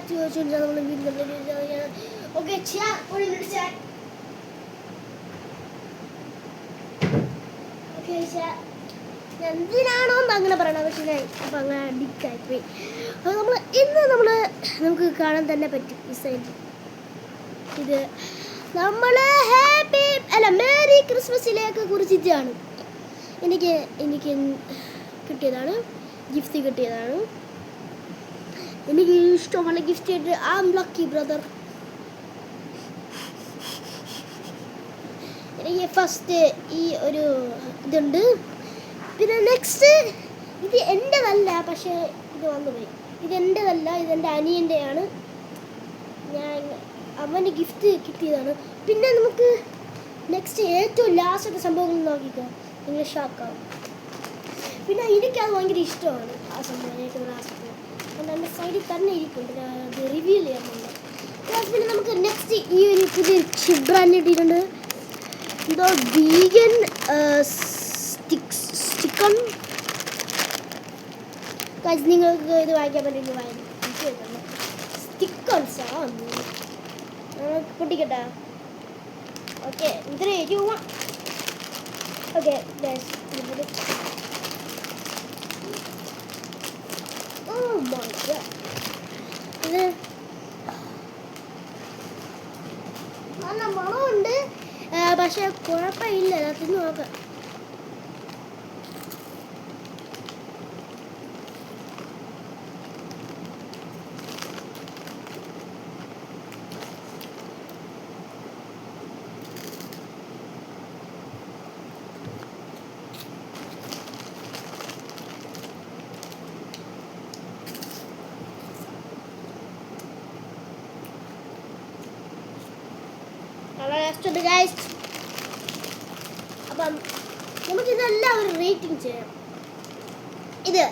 Chat ചോദിച്ചുകൊണ്ടിരിക്കുക നമ്മൾ വീണ്ടും okay okay എന്തിനാണോ എന്ന് അങ്ങനെ പറയണം. പക്ഷേ ഞാൻ അപ്പം അങ്ങനെ അഡിക്റ്റ് ആയിപ്പോയി. അപ്പോൾ നമുക്ക് കാണാൻ തന്നെ പറ്റും ഈ സൈഡ്. ഇത് നമ്മൾ മേരി ക്രിസ്മസിലേക്ക് കുറിച്ചിട്ടാണ് എനിക്ക് കിട്ടിയതാണ്, ഗിഫ്റ്റ് കിട്ടിയതാണ്. എനിക്ക് ഇഷ്ടമുള്ള ഗിഫ്റ്റ് ആയിട്ട് ഐ ആം ലക്കി ബ്രദർ. എനിക്ക് ഫസ്റ്റ് ഈ ഒരു ഇതുണ്ട്. പിന്നെ നെക്സ്റ്റ് ഇത് എൻ്റെതല്ല, പക്ഷേ ഇത് വന്നുപോയി. ഇതെൻ്റെതല്ല, ഇതെൻ്റെ അനിയൻ്റെയാണ്. അവന് ഗിഫ്റ്റ് കിട്ടിയതാണ്. പിന്നെ നമുക്ക് നെക്സ്റ്റ് ഏറ്റവും ലാസ്റ്റത്തെ സംഭവങ്ങൾ നോക്കിക്കോ, നിങ്ങൾ ഷോക്കാവും. പിന്നെ എനിക്കത് ഭയങ്കര ഇഷ്ടമാണ് ആ സംഭവം, ഏറ്റവും ലാസ്റ്റ്. അതുകൊണ്ട് എൻ്റെ സൈഡിൽ തന്നെ ഇരിക്കുന്നുണ്ട്, അത് റിവീൽ ചെയ്യാറുണ്ട്. പിന്നെ നമുക്ക് നെക്സ്റ്റ് ഈ ഒരു പുതിയ ഷിപ്പ് ബ്രാൻഡ് കിട്ടിയിട്ടുണ്ട്. എന്തോ വീഗൻ സ്റ്റിക്കൺ. നിങ്ങൾക്ക് ഇത് വായിക്കാൻ പറ്റുമെങ്കിൽ വായിക്കും. സ്റ്റിക്കേഴ്സാ പൊട്ടിക്കട്ടെ. ഓക്കെ, 3, 2, 1. ഓക്കെ ഇത് നല്ല മണമുണ്ട്, പക്ഷെ കുഴപ്പമില്ല. തിന്ന് നോക്കാം. ഗൈസ്, അപ്പം നമുക്കിതെല്ലാം ഒരു റേറ്റിംഗ് ചെയ്യാം. ഇത്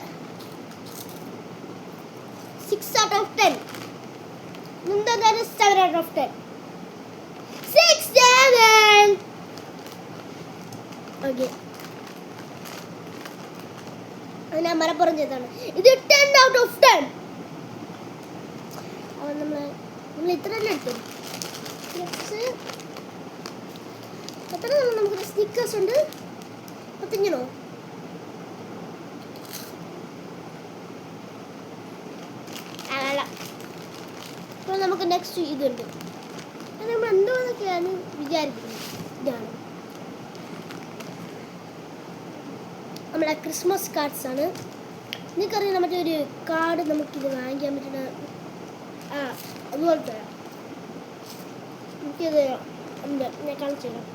6 out of 10. മുന്തതാണ് 7 out of 10. 6, 7. Okay, അത് ഞാൻ മലപ്പുറം ചെയ്താണ്. ഇത് 10 out of 10. അപ്പോൾ നമ്മൾ ഇത്ര തന്നെ എടുത്തു. എത്ര നമുക്ക് സ്റ്റിക്കേഴ്സ് ഉണ്ട്? 15 അല്ല. അപ്പോൾ നമുക്ക് നെക്സ്റ്റ് ഇതുണ്ട്. അത് നമ്മൾ എന്തോന്നൊക്കെയാണ് വിചാരിക്കുന്നത്. ഇതാണ് നമ്മുടെ ക്രിസ്മസ് കാർഡ്സ് ആണ്. നിങ്ങൾക്കറിയാം, മറ്റൊരു കാർഡ് നമുക്കിത് വാങ്ങിക്കാൻ പറ്റുന്ന അതുപോലത്തെ എനിക്കത് ഉണ്ട്. ഞാൻ കാണിച്ചു തരാം.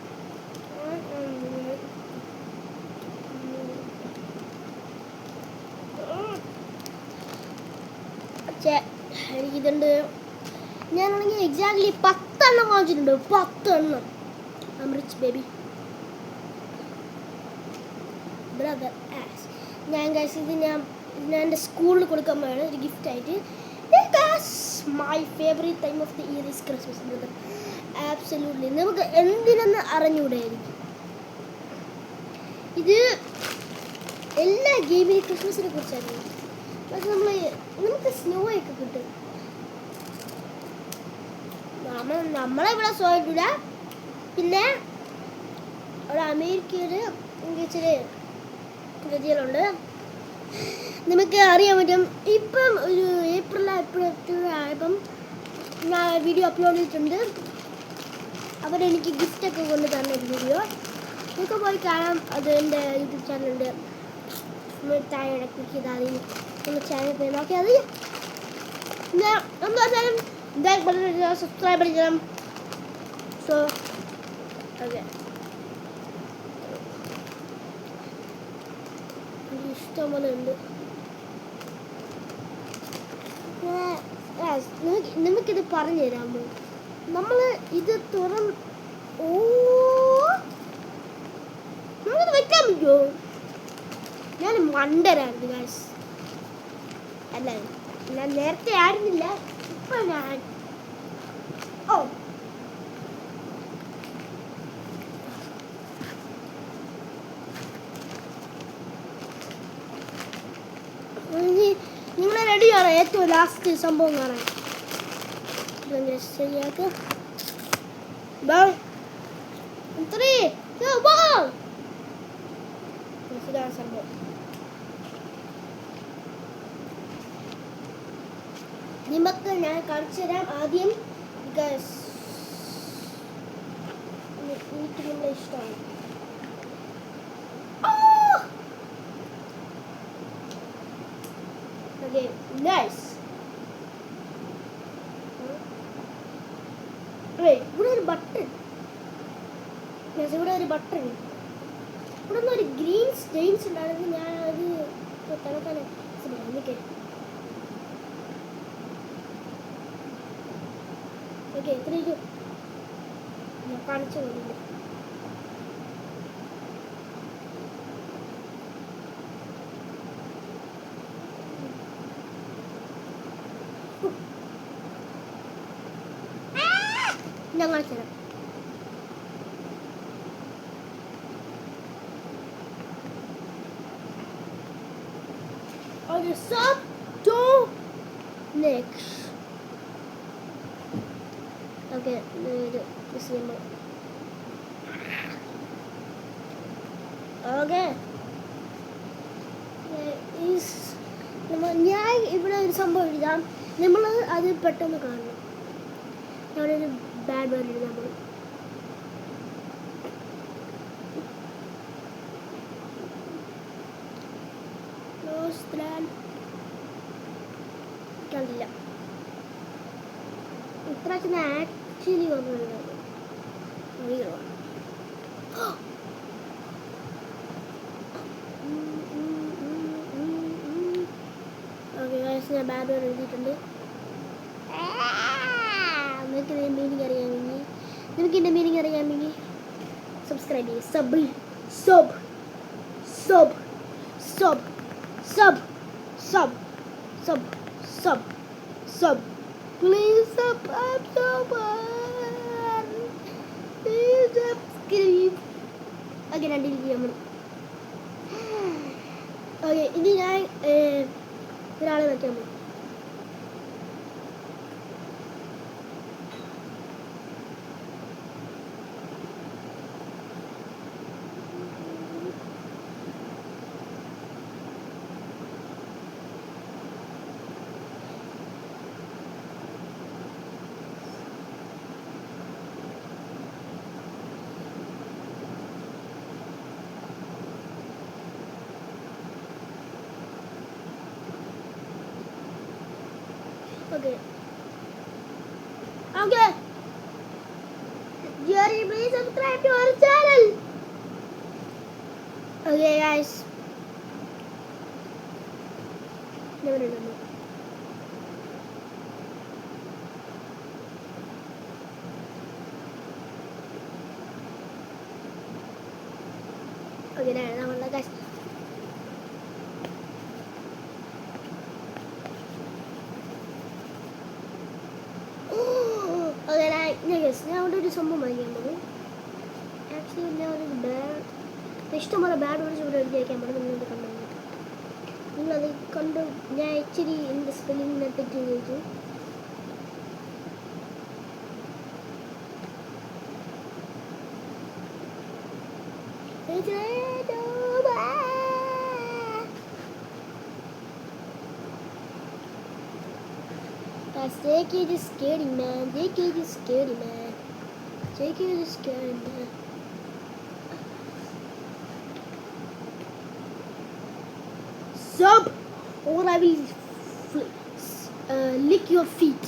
എനിക്കിതുണ്ട്. ഞാനാണെങ്കിൽ എക്സാക്ട്ലി 10 എണ്ണം വാങ്ങിച്ചിട്ടുണ്ട്. 10 എണ്ണം. I am rich baby brother. ഞാൻ ഗൈസ് ഇത് ഞാൻ എൻ്റെ സ്കൂളിൽ കൊടുക്കാൻ പോയാണ് ഒരു ഗിഫ്റ്റായിട്ട്. My favourite time of the year is Christmas brother. Absolutely. നമുക്ക് എന്തിനെന്ന് അറിഞ്ഞുകൂടായിരിക്കും. ഇത് എല്ലാ ഗെയിമിനും ക്രിസ്മസിനെ കുറിച്ചാണ്. പക്ഷെ നമുക്ക് സ്നോ ഒക്കെ കിട്ടും. നമ്മളിവിടെ സ്നോ കിട്ടില്ല. പിന്നെ അവിടെ അമേരിക്കയിൽ ഇച്ചിരി ഗതികളുണ്ട്. നമുക്ക് അറിയാൻ പറ്റും. ഇപ്പം ഒരു ഏപ്രിൽ ആയപ്പം ഞാൻ വീഡിയോ അപ്ലോഡ് ചെയ്തിട്ടുണ്ട്. അവരെനിക്ക് ഗിഫ്റ്റൊക്കെ കൊണ്ട് തന്ന ഒരു വീഡിയോ നിങ്ങൾക്ക് പോയി കാണാം. അത് എൻ്റെ യൂട്യൂബ് ചാനലുണ്ട്. താഴെ ക്ലിക്ക് ചെയ്താൽ നമ്മൾ ചാനൽ പോയി നോക്കിയാൽ മതി. എന്തായാലും സബ്സ്ക്രൈബ് ചെയ്യണം. സോ ഓക്കെ, ഇഷ്ടംപോലെ ഉണ്ട്. നമുക്കിത് പറഞ്ഞു തരാമോ? നമ്മൾ ഇത് നമുക്കിത് വെക്കാൻ പറ്റുമോ? ഞാൻ മണ്ടരായിരുന്നു ഗൈസ്. അല്ല, ഞാൻ നേരത്തെ ആയിരുന്നില്ല, ഇപ്പൊ ഞാൻ നിങ്ങൾ റെഡിയാണോ ഏറ്റവും ലാസ്റ്റ് സംഭവം കാണാൻ? അങ്ങനെ ശരിയാക്കാം. ഇതാണ് സംഭവം. നമുക്ക് ഞാൻ കാണിച്ചു തരാം ആദ്യം. ബിക്കോസ് എനിക്ക് നമ്മളെ ഇഷ്ടമാണ്. Okay, nice. ഇവിടെ ഒരു ബട്ടൺ, ഇവിടെ ഒരു ബട്ടൺ, ഇവിടെ നിന്ന് ഒരു ഗ്രീൻ സ്റ്റെയിൻസ് ഉണ്ടായിരുന്നു. ഞാൻ അത് തലക്കാലം ഓക്കെ ഇത്രയും ഞാൻ കാണിച്ചു തരുന്നു. ഞാൻ കാണിച്ചു തരാം. Okay, sub to next. Okay, this symbol. Okay. Is ഞാൻ ഇവിടെ ഒരു സംഭവം എഴുതാം. നമ്മൾ അത് പെട്ടെന്ന് കാണണം. ഞാനൊരു ബാഡ് വേർഡ് എഴുതാൻ പോകും. കണ്ടില്ല. ഇപ്രാവശ്യം ആക്ച്വലി വന്നിട്ടുണ്ടായിരുന്നു. ഞാൻ ബാഡ് വേർഡ് എഴുതിയിട്ടുണ്ട്. നിങ്ങൾക്ക് മീനിങ് അറിയാമെങ്കിൽ, നിങ്ങൾക്ക് എൻ്റെ മീനിങ് അറിയാമെങ്കിൽ സബ്സ്ക്രൈബ് ചെയ്യുക. Sub sub sub sub sub sub sub sub sub please sub please subscribe. Okay, nanti diam. Okay, ini ഞാൻ ഒരാളെ വെക്കാൻ പോകും. Okay. Okay. Jerry, please subscribe to our channel. Okay, guys. Never remember. Okay, now guys. ഞാൻ അവിടെ ഒരു സംഭവം വാങ്ങിക്കാൻ പോകും. ആക്ച്വലി ഞാൻ ഒരു ബാഡ് ഇഷ്ടംപോലെ ബാഡ് വേർഡ്സ് ഇവിടെ എഴുതി വയ്ക്കാൻ പോകും. നിങ്ങളത് കണ്ടു, നിങ്ങളത് കണ്ടു. ഞാൻ ഇച്ചിരി എൻ്റെ സ്പെല്ലിങ്ങിനെ തെറ്റ് ചോദിച്ചു. JK is scary, man. JK is scary, man. JK is scary, man. Sub, or I will lick your feet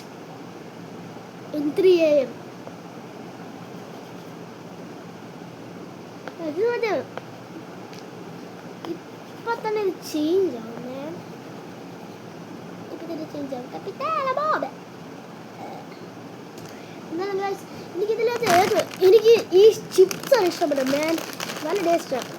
in 3 a.m. But then it change, man. It change, Capitana Bob. എനിക്ക് ഈ ചിപ്സാണ് ഇഷ്ടപ്പെട്ടത്, മാൻ. നല്ല ടേസ്റ്റാണ്.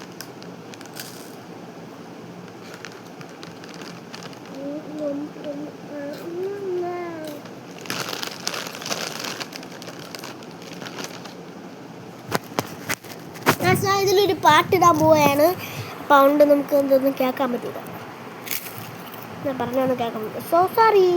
ഞാൻ ഇതിലൊരു പാട്ടിടാൻ പോവുകയാണ്. അപ്പം അതുകൊണ്ട് നമുക്ക് എന്തൊന്നും കേൾക്കാൻ പറ്റില്ല. ഞാൻ പറഞ്ഞൊന്നും കേൾക്കാൻ പറ്റില്ല. So sorry.